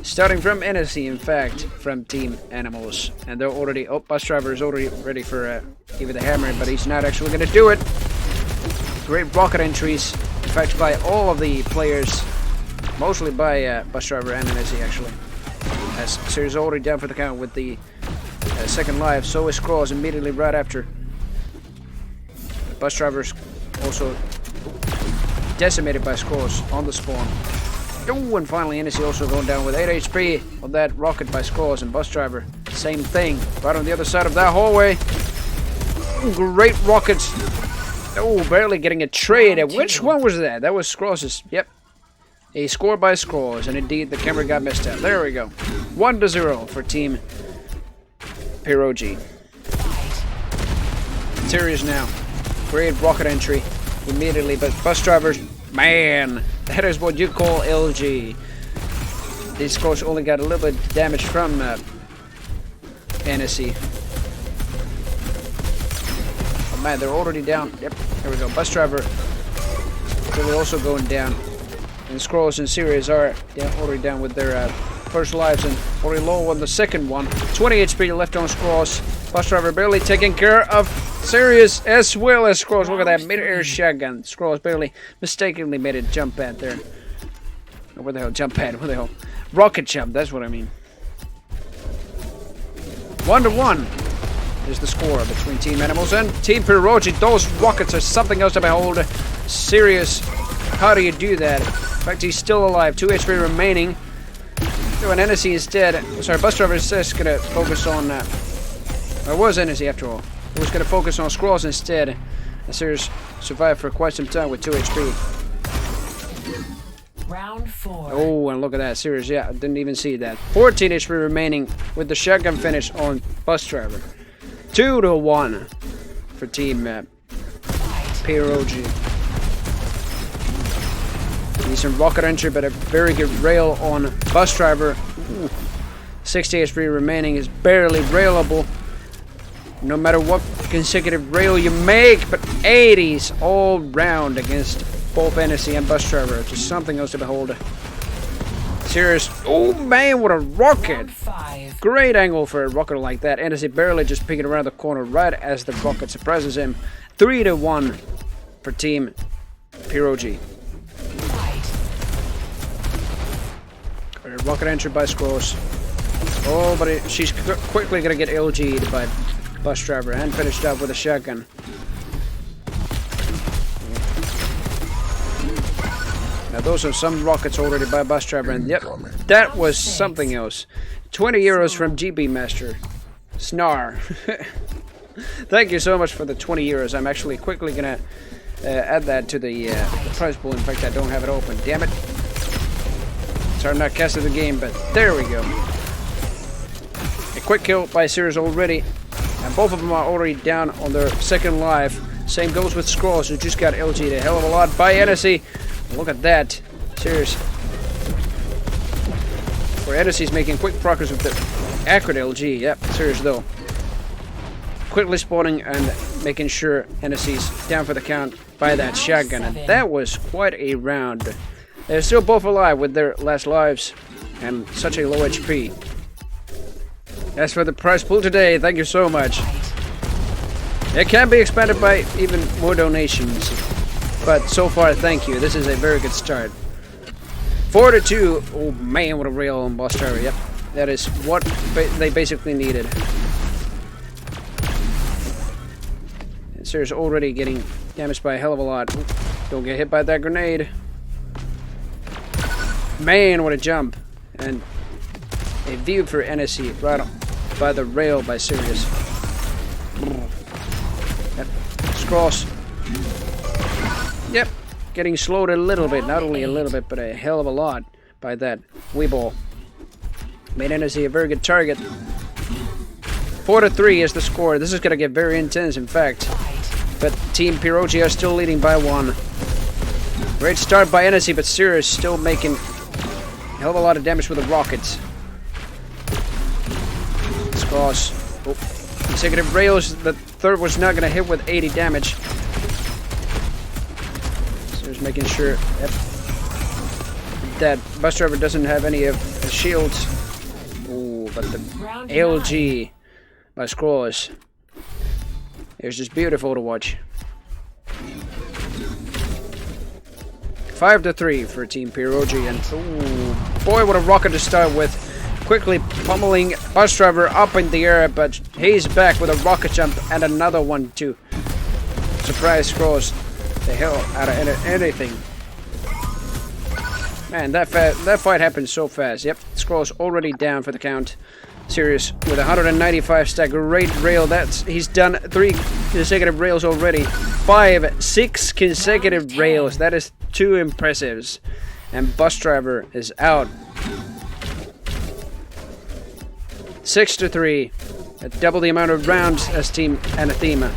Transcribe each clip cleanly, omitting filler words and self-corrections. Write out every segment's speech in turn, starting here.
Starting from NSC, in fact, from Team Animals. And they're already... Oh, Bus Driver is already ready for even the hammer, but he's not actually going to do it. Great rocket entries, in fact, by all of the players. Mostly by Bus Driver and NSC, actually. As Sirius already down for the count with the second life. So is Cross immediately right after. The Bus Driver's also decimated by Scrolls on the spawn. Oh, and finally NSC also going down with 8 HP on that rocket by Scrolls, and Bus Driver, same thing, right on the other side of that hallway. Ooh, great rockets. Oh, barely getting a trade. Which one was that? That was Scrolls'. Yep. A score by Scrolls, and indeed the camera got messed up. There we go. 1-0 for Team Pierogi. Serious now. Great rocket entry immediately, but Bus Drivers, man, that is what you call LG. These Scrolls only got a little bit of damage from NSC. Oh man, they're already down. Yep, there we go. Bus Driver really also going down. And Scrolls and Sirius are already down with their first lives and already low on the second one. 20 HP left on Scrolls. Bus Driver barely taking care of Sirius as well as Scrolls. Look at that mid-air shotgun. Scrolls barely mistakenly made a jump pad there. Oh, what the hell? Jump pad. What the hell? Rocket jump. That's what I mean. 1-1 is the score between Team Animals and Team Pierogi. Those rockets are something else to behold. Sirius, how do you do that? In fact, he's still alive. 2 HP remaining. So an NSC instead. Sorry, Bus Driver is just going to focus on... it was NSC after all. He was going to focus on Scrolls instead. And Sirius survived for quite some time with 2 HP. Round 4. Oh, and look at that. Sirius, yeah, I didn't even see that. 14 HP remaining with the shotgun finish on Bus Driver. 2-1 for Team Pierogi. Decent rocket entry, but a very good rail on Bus Driver. Ooh. 60 HP remaining is barely railable. No matter what consecutive rail you make, but 80s all round against both NSC and Bus Driver. Just something else to behold. Serious. Oh man, what a rocket! Great angle for a rocket like that. NSC barely just peeking around the corner right as the rocket surprises him. 3-1 for Team Pierogi. Rocket entry by Scrolls. Oh, but she's quickly going to get LG'd by Bus Driver and finished up with a shotgun. Now those are some rockets already by Bus Driver, and yep, that was something else. 20 euros from GB Master. Snar. Thank you so much for the 20 euros. I'm actually quickly going to add that to the prize pool. In fact, I don't have it open. Damn it. Sorry, I'm not casting the game, but there we go. A quick kill by Sirius already. And both of them are already down on their second life. Same goes with Scrolls, who just got LG'd a hell of a lot by NSC. Look at that. Sirius. Where NSC's making quick progress with the accurate LG. Yep, Sirius though. Quickly spawning and making sure NSC's down for the count by that shotgun. And that was quite a round. They're still both alive with their last lives and such a low HP. As for the prize pool today, thank you so much. It can be expanded by even more donations, but so far, thank you. This is a very good start. 4-2. Oh man, what a rail on Bus Driver. Yep, that is what they basically needed. And Sirius already getting damaged by a hell of a lot. Ooh, don't get hit by that grenade. Man, what a jump. And a view for NSC right on by the rail by Sirius. Yep. Scrolls. Yep. Getting slowed a little bit. Not only a little bit, but a hell of a lot by that Weeball. Made NSC a very good target. 4-3 is the score. This is going to get very intense, in fact. But Team Pierogi are still leading by 1. Great start by NSC, but Sirius still making hell of a lot of damage with the rockets. Scrolls. Oh. Consecutive rails. The third was not going to hit with 80 damage. So just making sure that Bus Driver doesn't have any of his shields. Ooh, but the LG by Scrolls is just beautiful to watch. 5-3 for Team PROG, and ooh, boy, what a rocket to start with. Quickly pummeling Bus Driver up in the air, but he's back with a rocket jump and another one to surprise Scrolls the hell out of anything. Man, that fight happened so fast. Yep, Scrolls already down for the count. Sirius with 195 stack, great rail. He's done 3 consecutive rails already. 6 consecutive rails. That is 2 impressives. And Bus Driver is out. 6-3. Double the amount of rounds as Team Anathema.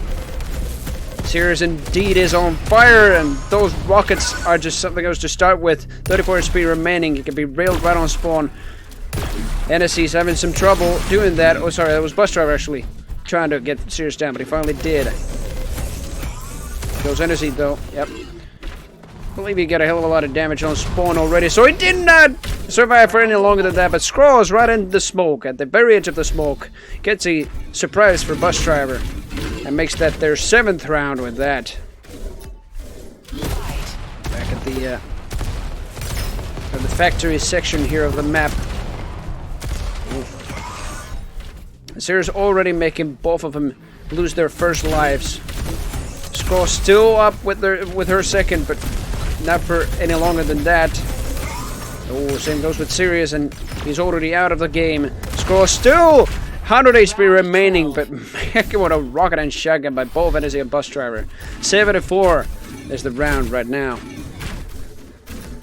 Sirius indeed is on fire, and those rockets are just something else to start with. 34 speed remaining. It can be railed right on spawn. NSC's having some trouble doing that. Oh, sorry, that was Bus Driver actually trying to get Sirius down, but he finally did. Goes NSC though. Yep. I believe he got a hell of a lot of damage on spawn already, so he did not survive for any longer than that. But Scrolls right into the smoke, at the very edge of the smoke, gets a surprise for Bus Driver, and makes that their 7th round with that. Back at the factory section here of the map. Sirius already making both of them lose their first lives. Scroll still up with her second, but not for any longer than that. Oh, same goes with Sirius, and he's already out of the game. Scroll still 100 HP remaining, but man, what a rocket and shotgun by both NSC and Bus Driver. 7-4 is the round right now.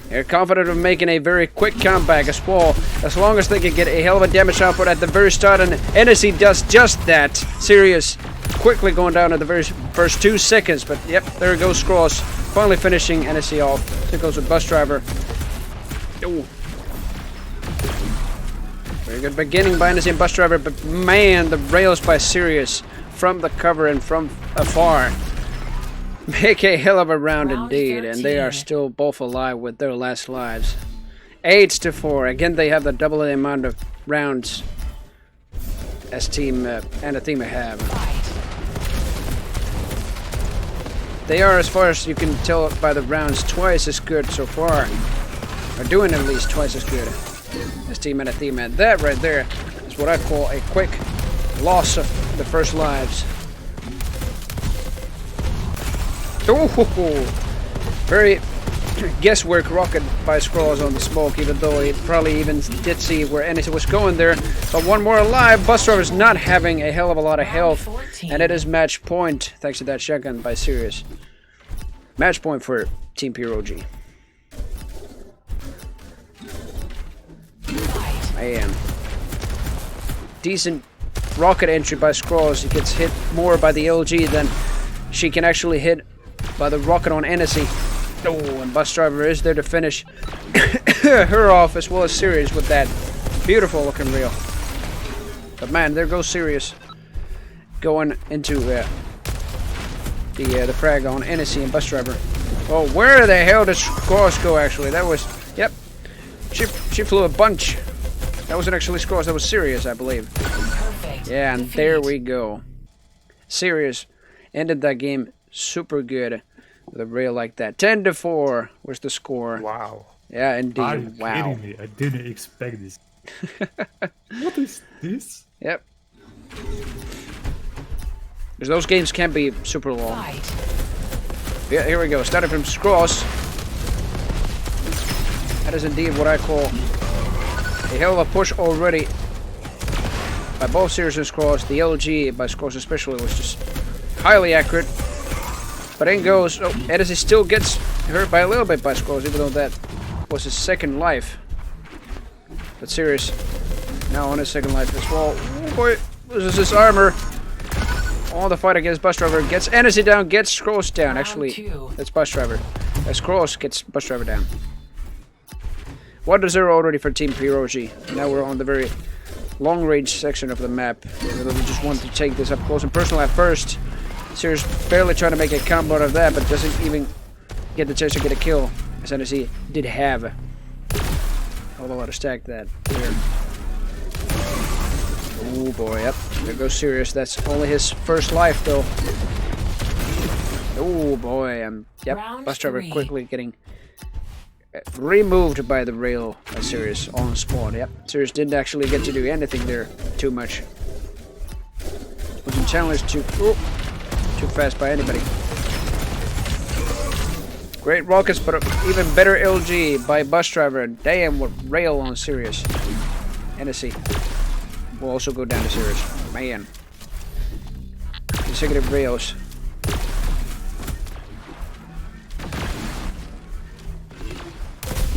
They're confident of making a very quick comeback as well, as long as they can get a hell of a damage output at the very start, and NSC does just that. Sirius quickly going down at the very first 2 seconds, but yep, there goes Scrolls, finally finishing NSC off. Here goes with Bus Driver. Ooh. Very good beginning by NSC and Bus Driver, but man, the rails by Sirius from the cover and from afar make a hell of a round indeed, and they are still both alive with their last lives. 8-4. Again, they have the double the amount of rounds as Team Anathema have. They are, as far as you can tell by the rounds, twice as good so far. Or doing at least twice as good as Team Anathema. And that right there is what I call a quick loss of the first lives. Ooh, very guesswork rocket by Scrolls on the smoke, even though he probably even did see where NSC was going there. But one more alive. Bus Driver is not having a hell of a lot of health, and it is match point thanks to that shotgun by Sirius. Match point for Team PROG. Man, decent rocket entry by Scrolls. He gets hit more by the LG than she can actually hit by the rocket on NSC. Oh, and Bus Driver is there to finish her off, as well as Sirius with that beautiful looking reel. But man, there goes Sirius going into the frag on NSC and Bus Driver. Oh, where the hell did Scrolls go actually? That was, yep, she flew a bunch. That wasn't actually Scrolls, that was Sirius, I believe. Perfect. Yeah, and there we go. Sirius ended that game super good with a rail like that. 10-4 was the score. Wow. Yeah, indeed. Are you wow. kidding me? I didn't expect this. What is this? Yep. Because those games can be super long. Yeah, here we go. Starting from Scrolls. That is indeed what I call a hell of a push already by both Sirius and Scrolls. The LG by Scrolls especially was just highly accurate. But in goes, oh, NSC still gets hurt by a little bit by Scrolls, even though that was his second life. But Sirius now on his second life as well. Oh boy, loses his armor. All the fight against Bus Driver gets NSC down, gets Scrolls down. Actually, that's Bus Driver. As Scrolls gets Bus Driver down. 1-0 already for Team PROG. Now we're on the very long range section of the map. We just want to take this up close and personal at first. Sirius barely trying to make a combo out of that, but doesn't even get the chance to get a kill, as NSC did have. Hell of a lot of stack that here. Oh boy, yep. There goes Sirius. That's only his first life though. Oh boy, yep. Bus driver quickly getting removed by the rail by Sirius on spawn. Yep. Sirius didn't actually get to do anything there too much. Wasn't challenged too fast by anybody. Great rockets, but even better LG by bus driver. Damn, what rail on Sirius. NSC will also go down to Sirius. Man. Consecutive rails.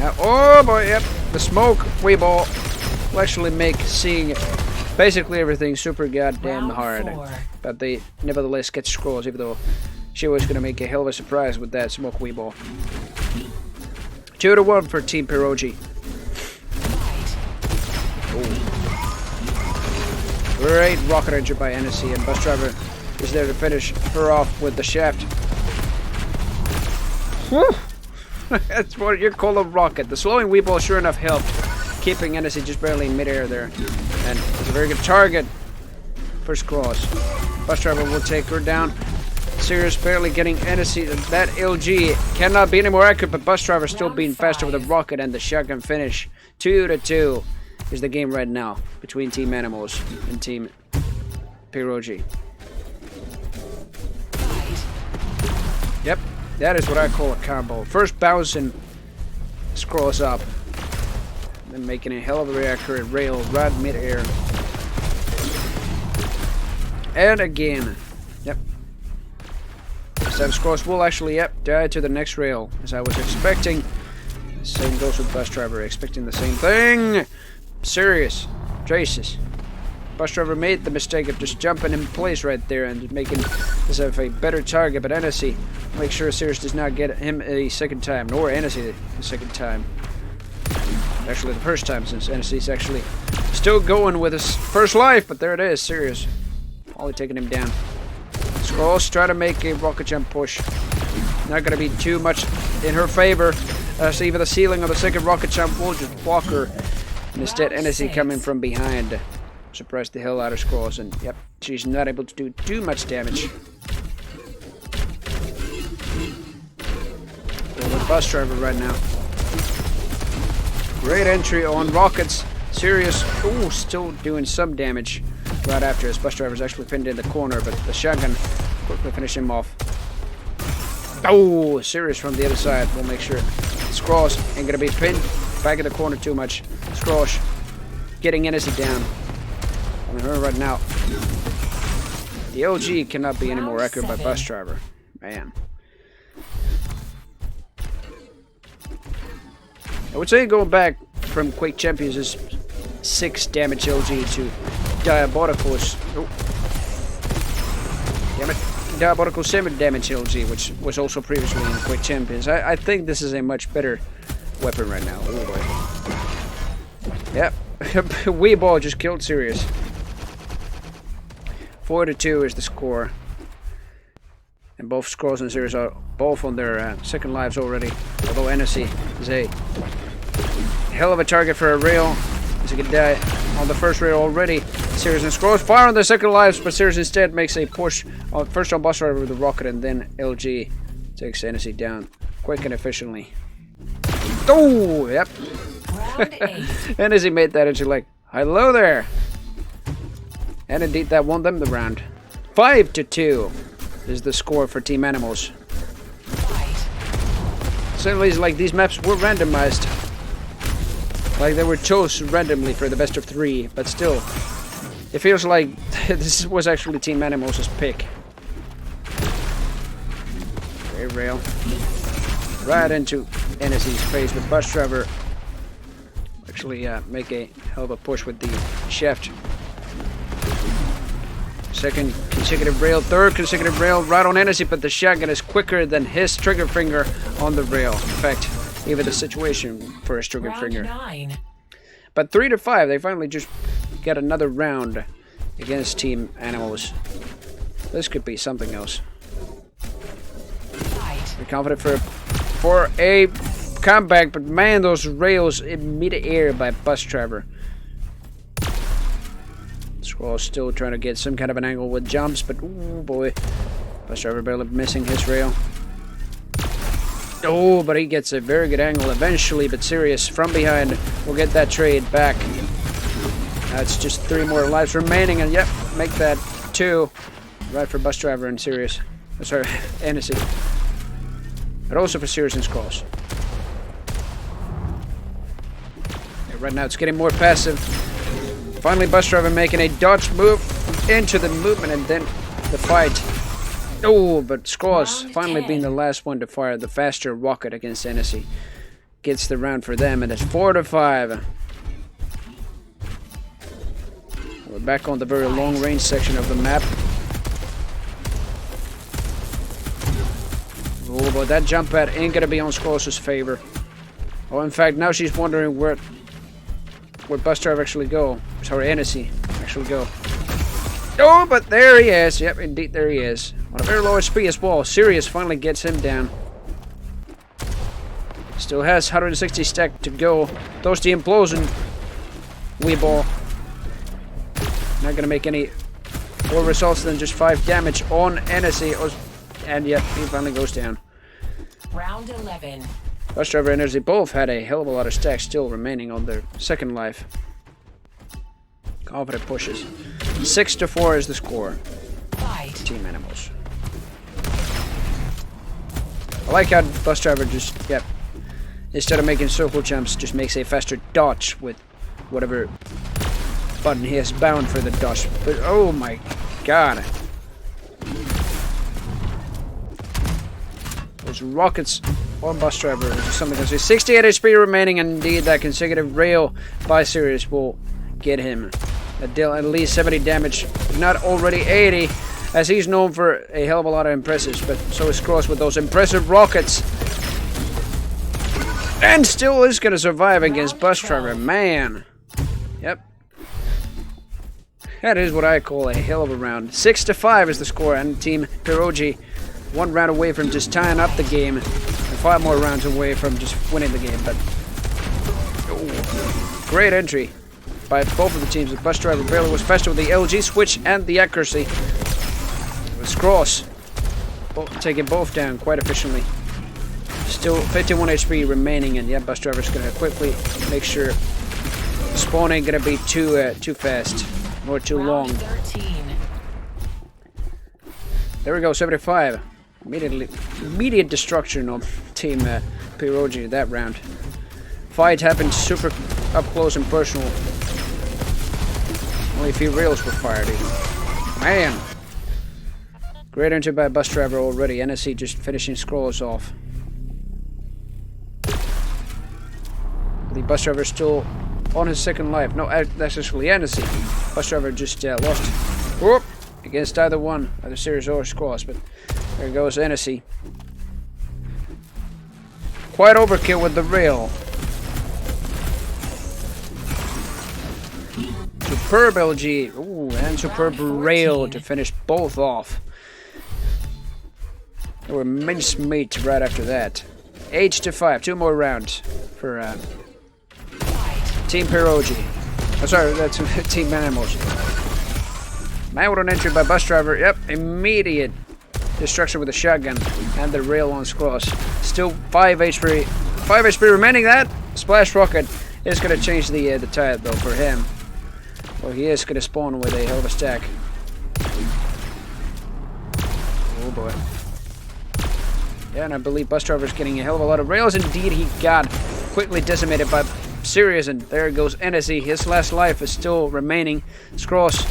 Now, oh boy, yep. The smoke Weeball will actually make seeing basically everything super goddamn hard. But they nevertheless get scrolls, even though she was gonna make a hell of a surprise with that smoke Weeball. 2-1 for Team Pierogi. Great rocket engine by NSC, and bus driver is there to finish her off with the shaft. Whew. That's what you call a rocket. The slowing Weeball sure enough helped, keeping NSC just barely in midair there. And it's a very good target. First cross. Bus driver will take her down. Sirius barely getting NSC. That LG cannot be any more accurate, but bus driver still being faster with the rocket and the shotgun finish. 2-2 is the game right now between Team Animals and Team Pierogi. Yep, that is what I call a combo. First bouncing scrolls up, then making a hell of a very accurate rail right mid-air. And again, yep. Sam Scrolls will actually, yep, die to the next rail, as I was expecting. Same goes with bus driver, expecting the same thing. Serious. Jesus. Bus driver made the mistake of just jumping in place right there and making himself a better target, but NSC make sure Sirius does not get him a second time, nor NSC a second time. Actually, the first time, since NSC's actually still going with his first life, but there it is, Sirius. Only taking him down. Scrolls try to make a rocket jump push. Not going to be too much in her favor. So even the ceiling of the second rocket jump will just block her. And instead, NSC coming from behind. Surprised the hell out of Scrolls. And yep, she's not able to do too much damage. Well, the bus driver right now. Great entry on rockets. Sirius, ooh, still doing some damage. Right after his bus driver is actually pinned in the corner, but the shotgun quickly finish him off. Oh, Sirius from the other side will make sure Scrolls ain't gonna be pinned back in the corner too much. Scrolls getting NSC down on her right now. The OG cannot be any more accurate by bus driver. Man. I would say going back from Quake Champions is 6 damage LG to Diabolical's, oh, damn it, Diabolical 7 damage LG, which was also previously in Quake Champions. I think this is a much better weapon right now. Oh boy. Yep, Weeball just killed Sirius. 4-2 is the score. And both Scrolls and Sirius are both on their second lives already. Although NSC is a hell of a target for a rail. As he could die on the first rail already. Sirius and Scrolls fire on their second lives, but Sirius instead makes a push on, first on bus driver with the rocket, and then LG takes NSC down quick and efficiently. Oh, yep. NSC made that and she's like, hello there. And indeed that won them the round. 5-2 is the score for Team Animals. Certainly it's like these maps were randomized. Like they were chosen randomly for the best of 3, but still, it feels like this was actually Team Animals' pick. Great rail. Right into NSC's face with bus driver. Actually, make a hell of a push with the shaft. Second consecutive rail, third consecutive rail, right on NSC, but the shotgun is quicker than his trigger finger on the rail. In fact, even the situation for his trigger finger. 9. But 3-5, they finally just get another round against Team Animals. This could be something else. We're confident for a comeback, but man, those rails in mid-air by Bus Driver. Squall still trying to get some kind of an angle with jumps, but oh boy, Bus Driver barely missing his rail. Oh, but he gets a very good angle eventually, but Sirius from behind will get that trade back. That's just 3 more lives remaining, and yep, make that 2. Right for Bus Driver and Sirius. Oh, sorry, NSC. But also for Sirius and Squalls. Yeah, right now it's getting more passive. Finally, Bus Driver making a dodge move into the movement and then the fight. Oh, but Squalls finally being the last one to fire the faster rocket against NSC. Gets the round for them, and it's 4-5. We're back on the very long range section of the map. Oh, but that jump pad ain't gonna be on Squalls' favor. Oh, in fact, now she's wondering where Bus Driver actually go. Sorry, NSC actually go. Oh, but there he is. Yep, indeed, there he is. On a very low HP as well. Sirius finally gets him down. Still has 160 stack to go. Those the implosion. Weeball. Not gonna make any more results than just 5 damage on NSC. And yep, he finally goes down. Round 11. Bus Driver and NSC both had a hell of a lot of stacks still remaining on their second life. Confident pushes. 6-4 is the score. Fight. Team Animals. I like how Bus Driver just, yep, instead of making circle jumps, just makes a faster dodge with whatever button he has bound for the dodge. But oh my god. Those rockets on Bus Driver is something to see. 68 HP remaining, and indeed that consecutive rail by Sirius will get him. That deal at least 70 damage, if not already 80, as he's known for a hell of a lot of impressives, but so is Cross with those impressive rockets. And still is going to survive against Bus Driver, man. Yep. That is what I call a hell of a round. 6-5 is the score, and Team Pierogi 1 round away from just tying up the game, and 5 more rounds away from just winning the game. But oh, great entry by both of the teams. The Bus Driver barely was faster with the LG switch and the accuracy. It was Cross taking both down quite efficiently. Still 51 HP remaining, and yeah, Bus Driver's gonna quickly make sure the spawn ain't gonna be too fast or too long. 13. There we go, 75. Immediate destruction of Team Pierogi that round. Fight happened super up close and personal. Only a few rails were fired. Man! Great entry by Bus Driver already. NSC just finishing scrolls off. The Bus Driver still on his second life. No, that's actually NSC. Bus Driver just lost. Whoop! Against either one, either Sirius or Squalls, but there goes NSC. Quite overkill with the rail. Superb LG, ooh, and superb rail to finish both off. They were mincemeat right after that. 8-5, 2 more rounds for Team Pierogi. Oh, sorry, that's Team Animals. Man with an entry by Bus Driver. Yep, immediate destruction with a shotgun and the rail on Squalls. Still 5 HP. 5 HP remaining. That splash rocket is going to change the tide though for him. Well, he is going to spawn with a hell of a stack. Oh boy. Yeah, and I believe Bus Driver's getting a hell of a lot of rails. Indeed, he got quickly decimated by Sirius, and there goes NSC. His last life is still remaining. Squalls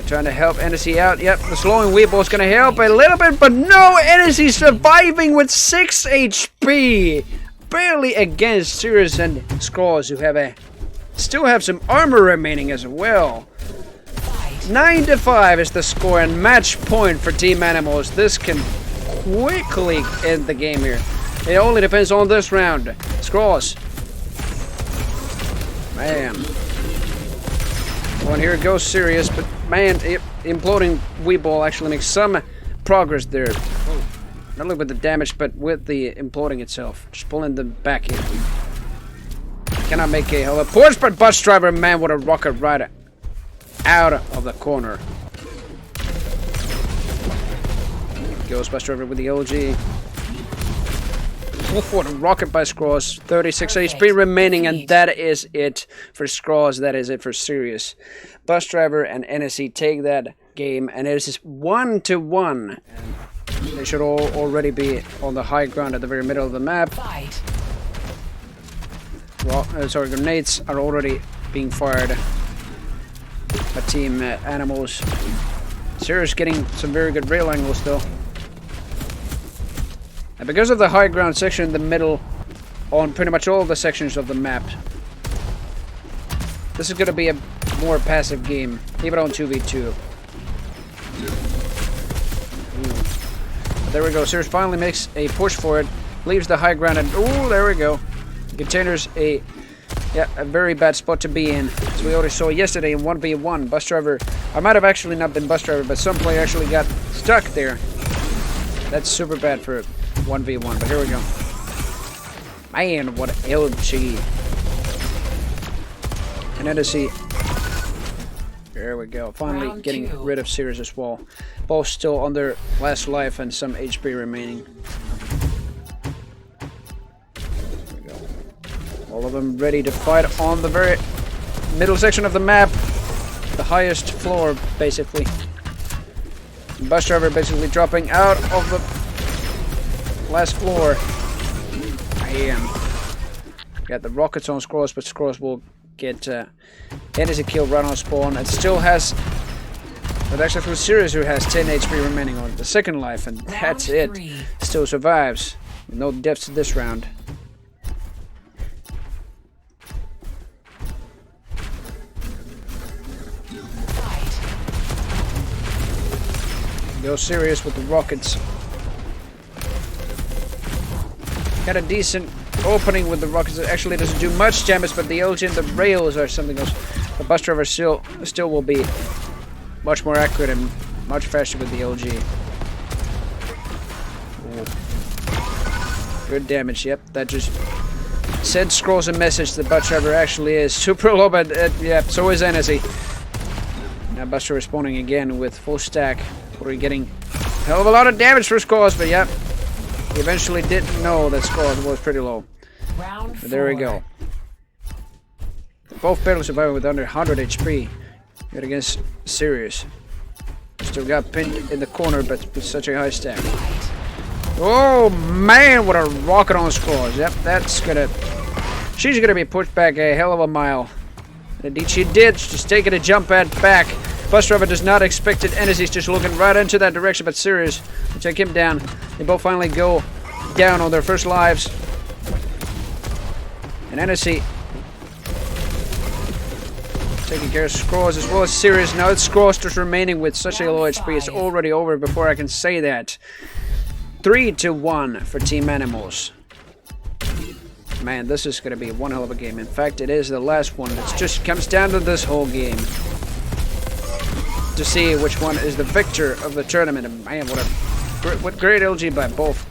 trying to help NSC out. Yep, the slowing Weeble is going to help a little bit, but no, NSC surviving with 6 HP. Barely against Sirius and Squalls, who have still have some armor remaining as well. 9-5 is the score, and match point for Team Animals. This can quickly end the game here. It only depends on this round. Squalls. Man. Well, here it goes Sirius, but man, imploding Weeball actually makes some progress there. Not only with the damage, but with the imploding itself. Just pulling them back in. Cannot make a hell of a push, but Bus Driver, man, what a rocket right out of the corner. Goes Bus Driver with the LG. What a rocket by Scross. 36 HP remaining, and that is it for Scross. That is it for Sirius. Bus Driver and NSC take that game, and it is 1-1. They should all already be on the high ground at the very middle of the map. Grenades are already being fired by Team Animals. Sirius getting some very good rail angles though. And because of the high ground section in the middle on pretty much all the sections of the map, this is going to be a more passive game, even on 2v2. There we go. Sirius finally makes a push for it, leaves the high ground, and oh, there we go. Container's a very bad spot to be in, as we already saw yesterday in 1v1. Bus Driver, I might have actually not been Bus Driver, but some player actually got stuck there. That's super bad for 1v1, but here we go. Man, what LG. And NSC. There we go. Finally Round getting 2. rid of Sirius as well. Both still on their last life and some HP remaining. There we go. All of them ready to fight on the very middle section of the map. The highest floor, basically. Bus Driver basically dropping out of the last floor. Got the rockets on Scrolls, but Scrolls will get NSC kill right on spawn. It still has, but actually for Sirius, who has 10 HP remaining on the second life, and that's it. Still survives. No deaths this round. Go Sirius with the rockets. Got a decent opening with the rockets. It actually doesn't do much damage, but the LG and the rails are something else. The Bus Driver still will be much more accurate and much faster with the LG. Ooh. Good damage. Yep, that just sends Scrolls a message. The Bus Driver actually is super low, but yeah, so is NSC. Now Bus Driver spawning again with full stack. We're getting a hell of a lot of damage for Scrolls, but yep. He eventually didn't know that Scrolls was pretty low. But there we go. Both barely surviving with under 100 HP. Good against Sirius. Still got pinned in the corner, but with such a high stack. Oh man, what a rocket on Scrolls. Yep, that's gonna... She's gonna be pushed back a hell of a mile. And indeed she did. She's taking a jump pad back. Bus Driver does not expect it. NSC's just looking right into that direction, but Sirius will take him down. They both finally go down on their first lives. And NSC taking care of Scrolls as well as Sirius. Now it's Scrolls just remaining with such a low HP. It's already over before I can say that. 3-1 for Team Animals. Man, this is going to be one hell of a game. In fact, it is the last one. It just comes down to this whole game to see which one is the victor of the tournament. And man, what great LG by both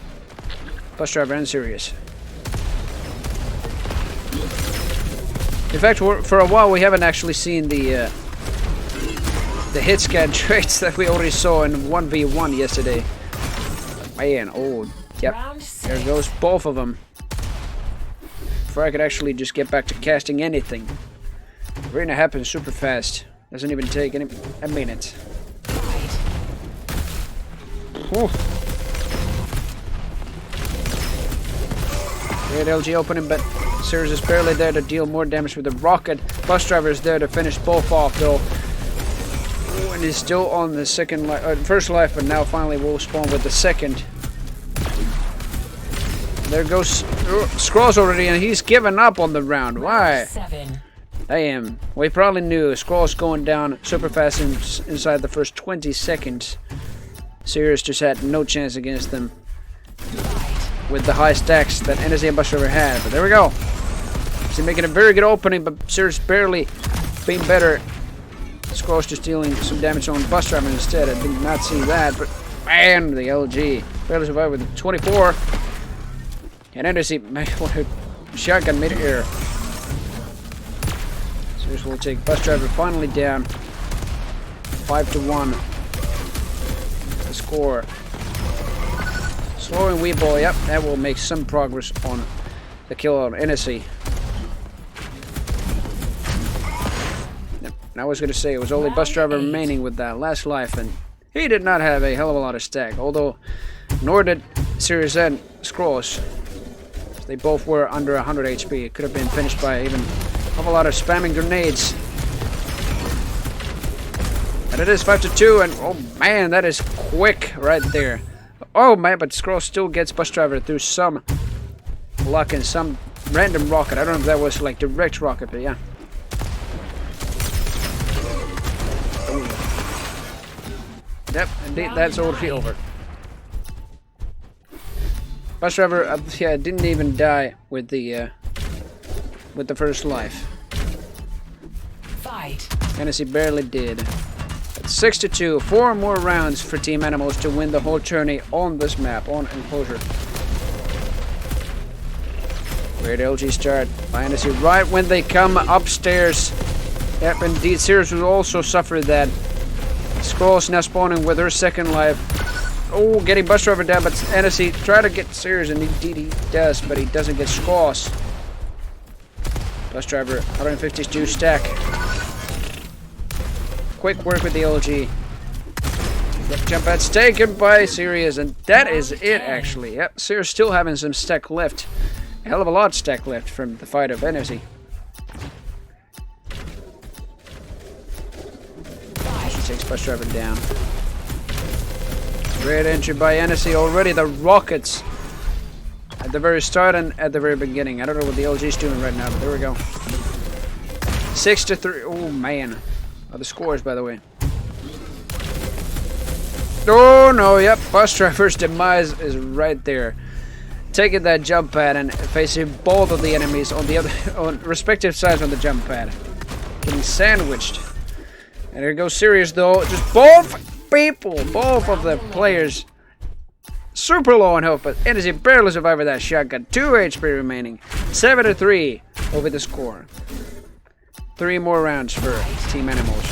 Bus Driver and Sirius. In fact, for a while we haven't actually seen the hit scan traits that we already saw in 1v1 yesterday. Man, oh, yep, there goes both of them. Before I could actually just get back to casting anything. Arena happens super fast. Doesn't even take a minute. Ooh. Great LG opening, but Sirius is barely there to deal more damage with the rocket. Bus Driver is there to finish both off, though. Ooh, and he's still on the first life, but now finally will spawn with the second. There goes Scrolls already, and he's given up on the round. Why? Damn. We probably knew. Scrolls going down super fast inside the first 20 seconds. Sirius just had no chance against them with the high stacks that NSC and Bus Driver had. But there we go. He's making a very good opening, but Sirius barely being better. Scrolls just dealing some damage on Bus Driver instead. I did not see that, but Man, the LG barely survived with 24. And NSC, man, what a shotgun mid-air. Serious will take bus driver finally down. 5-1. The score. Slowing Weeball, yep, that will make some progress on the kill on NSC. And I was going to say, it was only bus driver remaining with that last life, and he did not have a hell of a lot of stack, although nor did Series N Scrolls. They both were under 100 HP. It could have been finished by even a lot of spamming grenades. And it is 5-2, and oh man, that is quick right there. Oh man, but Scroll still gets bus driver through some luck and some random rocket. I don't know if that was like direct rocket, but yeah. Ooh. Yep, indeed, that's already over. Bus driver, yeah, didn't even die with the first life. Fight. Tennessee barely did. It's 6-2. 4 more rounds for Team Animals to win the whole tourney on this map, on Enclosure. Great LG start by Tennessee right when they come upstairs. Yep, indeed, Sirius will also suffer that. Scrolls now spawning with her second life. Oh, getting bus driver down, but Tennessee try to get Sirius, and indeed he does, but he doesn't get Scrolls. Bus driver, 152 stack. Quick work with the LG. Jump pad's taken by Sirius, and that is it actually. Yep, Sirius still having some stack left. A hell of a lot stack left from the fight of Tennessee. She takes bus driver down. Great entry by Tennessee already. The rockets at the very start and at the very beginning. I don't know what the LG is doing right now, but there we go. 6-3. Oh man. Oh, the scores, by the way. Oh no, yep. Bus driver's demise is right there. Taking that jump pad and facing both of the enemies on the other, on respective sides on the jump pad. Getting sandwiched. And here goes Sirius though. Just both people, both of the players super low on health, but Tennessee barely survived with that shotgun. 2 HP remaining. 7-3 over the score. 3 more rounds for Team Animals.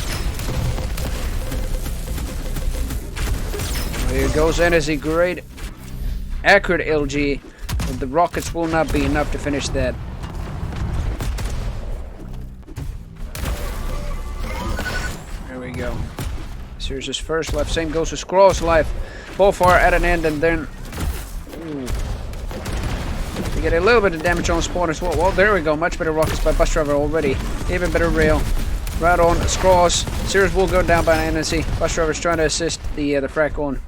Here goes Tennessee. Great, accurate LG. But the rockets will not be enough to finish that. There we go. Sirius's first life. Same goes with Scroll's life. Both are at an end, and then we get a little bit of damage on spawn as well. Well, there we go. Much better rockets by bus driver already. Even better rail. Right on Scrolls. Sirius will go down by Tennessee. Bus driver's trying to assist the frag on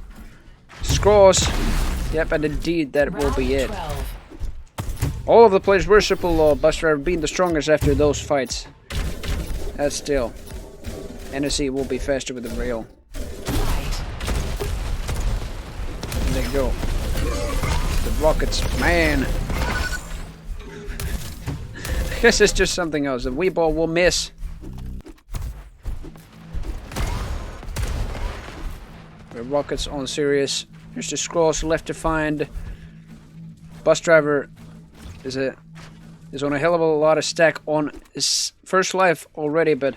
Scrolls. Yep, and indeed that will be it. All of the players were super low. Bus driver being the strongest after those fights. That's still. Tennessee will be faster with the rail. And there you go. The rockets, man. I guess it's just something else. The Weeball will miss. The rockets on Sirius. There's the Scrolls left to find. Bus driver is on a hell of a lot of stack on his first life already, but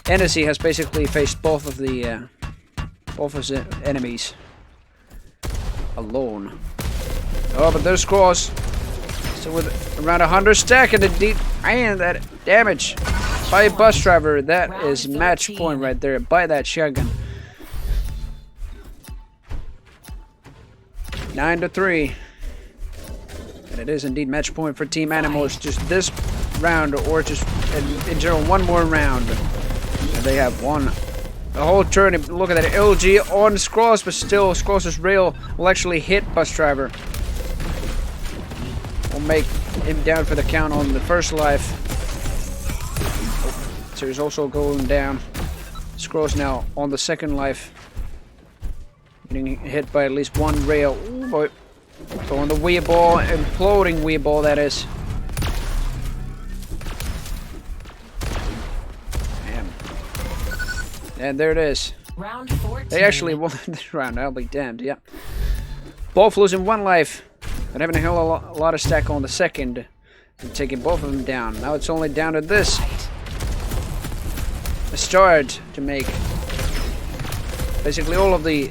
Tennessee has basically faced both of his enemies alone. Oh, but there's Scrolls. So with around 100 stack, and indeed, man, that damage by bus driver, that is match point right there by that shotgun. 9-3. And it is indeed match point for Team Animals. Just this round, or just in general, one more round. And they have won the whole tourney. Look at that LG on Scrolls, but still, Scrolls' rail will actually hit bus driver. Will make him down for the count on the first life. So he's also going down. Scrolls now on the second life. Getting hit by at least one rail. Ooh, boy. So on the Weeball, imploding Weeball that is. Man. And there it is. Round 14. They actually won this round, I'll be damned, yeah. Both losing 1 life, but having a hell of a lot of stack on the second. And taking both of them down. Now it's only down to this. A start to make. Basically all of the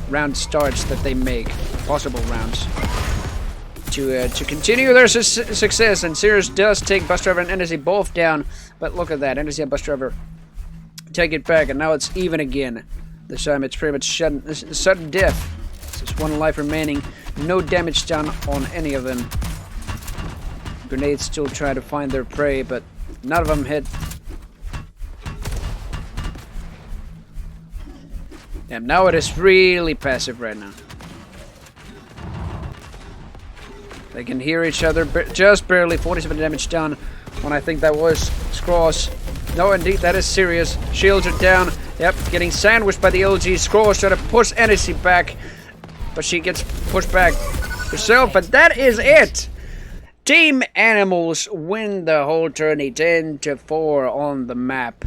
round starts that they make. Possible rounds. To continue their success. And Sirius does take Bus Driver and Energy both down. But look at that. Energy and Bus Driver take it back. And now it's even again. This time it's pretty much sudden death. Just 1 life remaining. No damage done on any of them. Grenades still try to find their prey, but none of them hit. And now it is really passive right now. They can hear each other just barely. 47 damage done when I think that was Scraws. No, indeed, that is serious. Shields are down. Yep, getting sandwiched by the LG. Scraws trying to push Energy back, but she gets pushed back herself, but that is it! Team Animals win the whole tourney 10-4 on the map.